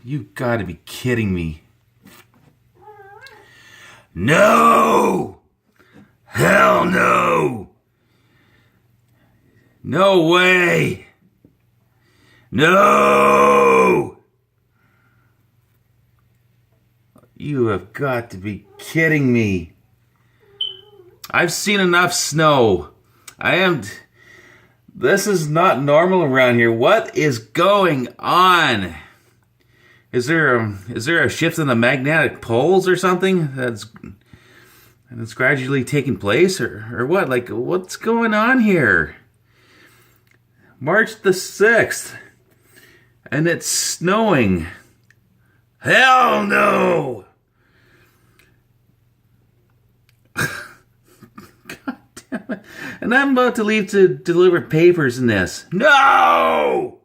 You gotta be kidding me. No! Hell no! No way! No! You have got to be kidding me. I've seen enough snow. This is not normal around here. What is going on? Is there a shift in the magnetic poles or something that's gradually taking place, or what? Like, what's going on here? March the 6th, and it's snowing. Hell no! God damn it. And I'm about to leave to deliver papers in this. No!